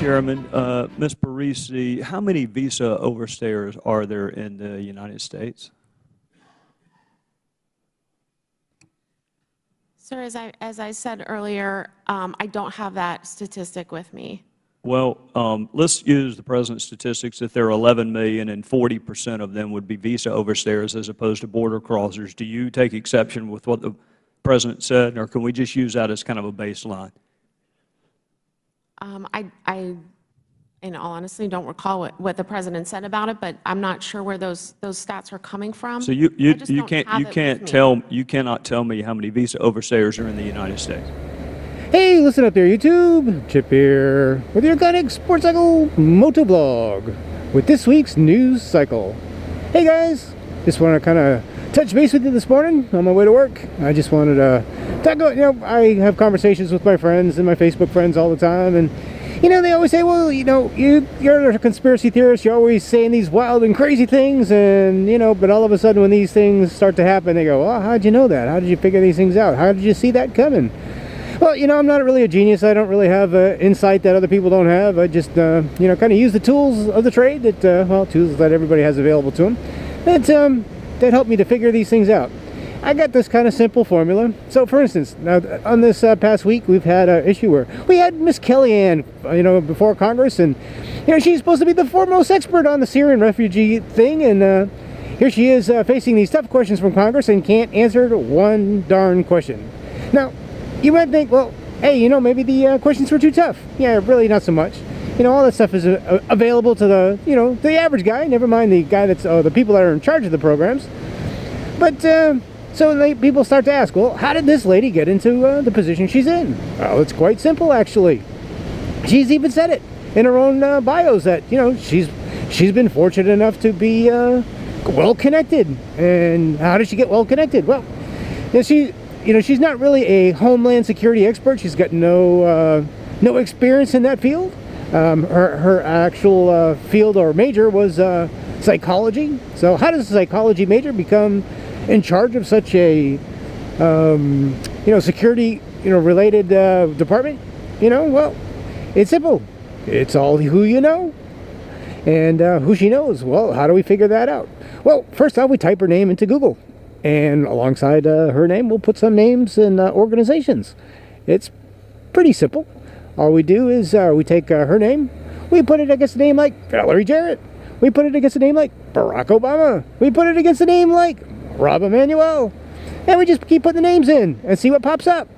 Chairman. Ms. Parisi, how many visa overstayers are there in the United States? Sir, as I said earlier, I don't have that statistic with me. Well, let's use the President's statistics that there are 11 million and 40% of them would be visa overstayers as opposed to border crossers. Do you take exception with what the President said, or can we just use that as kind of a baseline? I, in all honesty, don't recall what the President said about it, but I'm not sure where those stats are coming from. So you cannot tell me how many visa overstayers are in the United States. Hey, listen up there, YouTube. Chip here with your Iconic Sports Cycle Motoblog with this week's news cycle. Hey guys, just want to kind of touch base with you this morning on my way to work. I just wanted to talk about, I have conversations with my friends and my Facebook friends all the time, and they always say, well, you're a conspiracy theorist, you're always saying these wild and crazy things, and, but all of a sudden when these things start to happen, they go, oh, how'd you know that? How did you figure these things out? How did you see that coming? Well, I'm not really a genius. I don't really have insight that other people don't have. I just, kind of use the tools of the trade that, tools that everybody has available to them, that help me to figure these things out. I got this kind of simple formula. So, for instance, now on this past week, we've had an issue where we had Miss Kellyanne, before Congress, and, she's supposed to be the foremost expert on the Syrian refugee thing, and here she is facing these tough questions from Congress and can't answer one darn question. Now, you might think, well, hey, maybe the questions were too tough. Yeah, really not so much. All that stuff is available to the average guy, never mind the guy that's, the people that are in charge of the programs. But, so people start to ask, well, how did this lady get into the position she's in? Well, it's quite simple, actually. She's even said it in her own bios that, she's been fortunate enough to be well-connected. And how did she get well-connected? Well, she's not really a homeland security expert. She's got no experience in that field. Her actual field or major was psychology. So how does a psychology major become in charge of such a security related department? Well, it's simple. It's all who you know and who she knows. Well, how do we figure that out? Well, first off, we type her name into Google. And alongside her name, we'll put some names and organizations. It's pretty simple. All we do is we take her name, we put it against a name like Valerie Jarrett. We put it against a name like Barack Obama. We put it against a name like Rahm Emanuel. And we just keep putting the names in and see what pops up.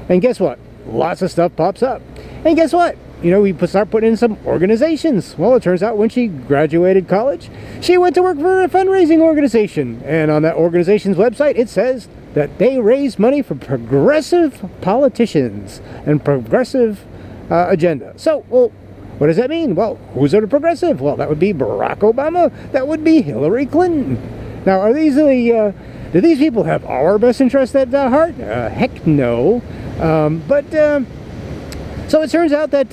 And guess what? Lots of stuff pops up. And guess what? We start putting in some organizations. Well, it turns out when she graduated college, she went to work for a fundraising organization. And on that organization's website, it says that they raise money for progressive politicians and progressive agenda. So, well, what does that mean? Well, who's the progressive? Well, that would be Barack Obama. That would be Hillary Clinton. Now, are these do these people have our best interest at heart? Heck no. So it turns out that,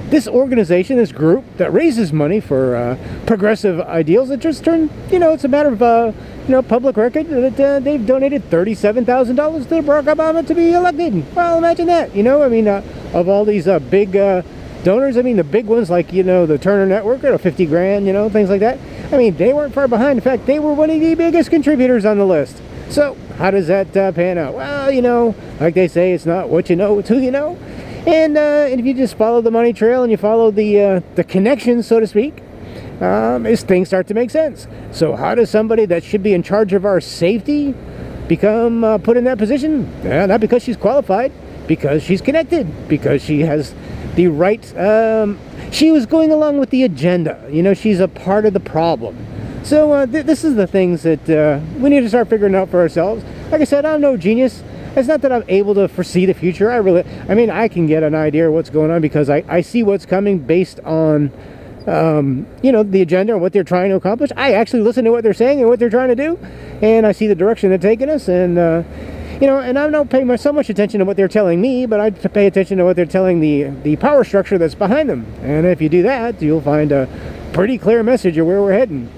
this organization, this group that raises money for progressive ideals, it just turned, it's a matter of, public record that they've donated $37,000 to Barack Obama to be elected. Well, imagine that, of all these big donors, the big ones like, the Turner Network, 50 grand, things like that. They weren't far behind. In fact, they were one of the biggest contributors on the list. So how does that pan out? Well, like they say, it's not what you know, it's who you know. And if you just follow the money trail and you follow the connections, so to speak, things start to make sense. So how does somebody that should be in charge of our safety become put in that position? Not because she's qualified, because she's connected, because she has the right, she was going along with the agenda. She's a part of the problem. So this is the things that we need to start figuring out for ourselves. Like I said, I'm no genius. It's not that I'm able to foresee the future. I can get an idea of what's going on because I see what's coming based on, the agenda and what they're trying to accomplish. I actually listen to what they're saying and what they're trying to do, and I see the direction they're taking us, and, and I don't pay so much attention to what they're telling me, but I pay attention to what they're telling the power structure that's behind them. And if you do that, you'll find a pretty clear message of where we're heading.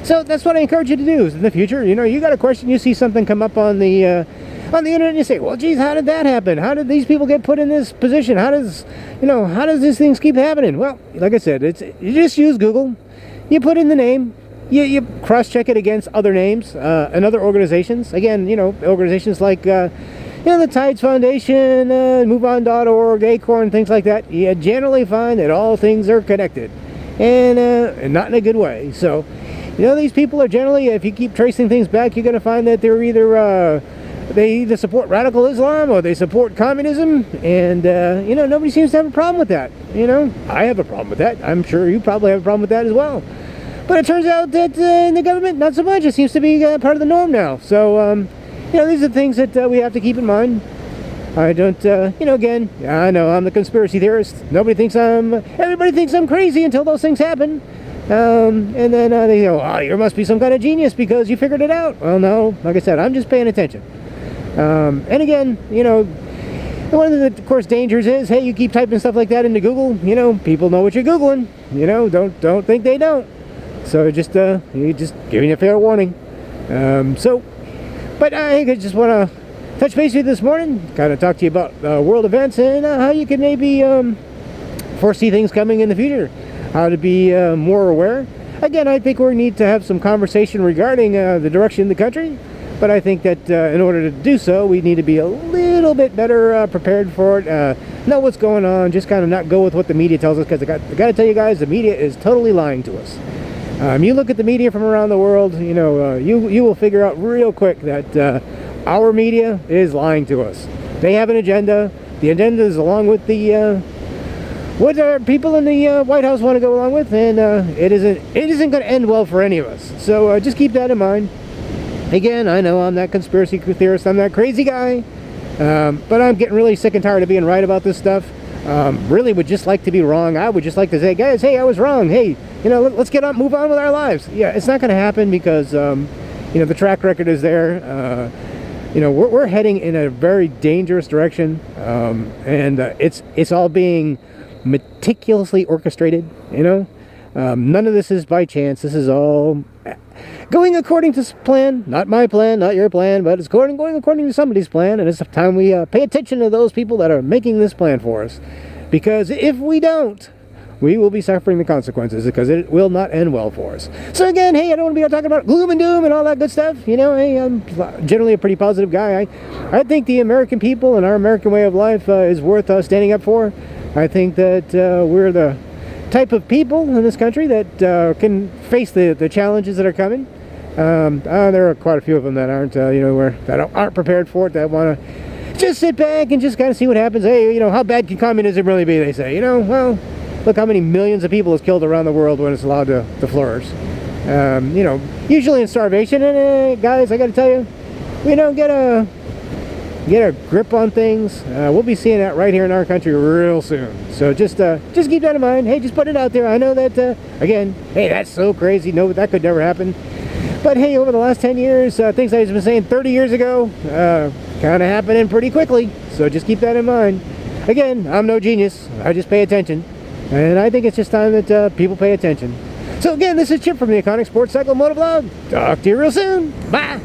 So that's what I encourage you to do in the future. You got a question, you see something come up on the on the internet and you say, well, geez, how did that happen? How did these people get put in this position? How does these things keep happening? Well, like I said, you just use Google, you put in the name, you cross-check it against other names and other organizations. Again, organizations like the Tides Foundation, MoveOn.org, Acorn, things like that. You generally find that all things are connected, and not in a good way. So, these people are generally, if you keep tracing things back, you're going to find that they're they either support radical Islam or they support communism, and nobody seems to have a problem with that. I have a problem with that. I'm sure you probably have a problem with that as well. But it turns out that in the government, not so much. It seems to be part of the norm now. So, these are things that we have to keep in mind. I don't, again, I know I'm the conspiracy theorist. Everybody thinks I'm crazy until those things happen. And then they go, oh, you must be some kind of genius because you figured it out. Well, no, like I said, I'm just paying attention. And again, one of the, of course, dangers is, hey, you keep typing stuff like that into Google, people know what you're Googling. Don't think they don't. So you just giving you a fair warning. But I just want to touch base with you this morning, kind of talk to you about world events and how you can maybe foresee things coming in the future, how to be more aware. Again, I think we need to have some conversation regarding the direction of the country, but I think that in order to do so, we need to be a little bit better prepared for it, know what's going on, just kind of not go with what the media tells us, because I got to tell you guys, the media is totally lying to us. You look at the media from around the world, you will figure out real quick that our media is lying to us. They have an agenda. The agenda is along with what our people in the White House want to go along with, and it isn't going to end well for any of us. So just keep that in mind. Again, I know I'm that conspiracy theorist. I'm that crazy guy, but I'm getting really sick and tired of being right about this stuff. Really would just like to be wrong. I would just like to say, guys, hey, I was wrong. Hey, let's move on with our lives. Yeah, it's not going to happen because, the track record is there. We're heading in a very dangerous direction, and it's all being meticulously orchestrated. None of this is by chance. This is all going according to plan. Not my plan, not your plan, but it's going according to somebody's plan, and it's time we pay attention to those people that are making this plan for us, because if we don't, we will be suffering the consequences, because it will not end well for us. So again, hey, I don't want to be talking about gloom and doom and all that good stuff. Hey, I'm generally a pretty positive guy. I think the American people and our American way of life is worth standing up for. I think that we're the type of people in this country that can face the challenges that are coming. There are quite a few of them that aren't, that aren't prepared for it, that want to just sit back and just kind of see what happens. Hey, how bad can communism really be, they say. Well, look how many millions of people is killed around the world when it's allowed to flourish. Usually in starvation. And guys, I got to tell you, we don't get a grip on things. We'll be seeing that right here in our country real soon. So just keep that in mind. Hey, just put it out there. I know that, again, hey, that's so crazy. No, that could never happen. But hey, over the last 10 years, things I've been saying 30 years ago, kind of happening pretty quickly. So just keep that in mind. Again, I'm no genius. I just pay attention. And I think it's just time that people pay attention. So again, this is Chip from the Iconic Sports Cycle Motovlog. Talk to you real soon. Bye.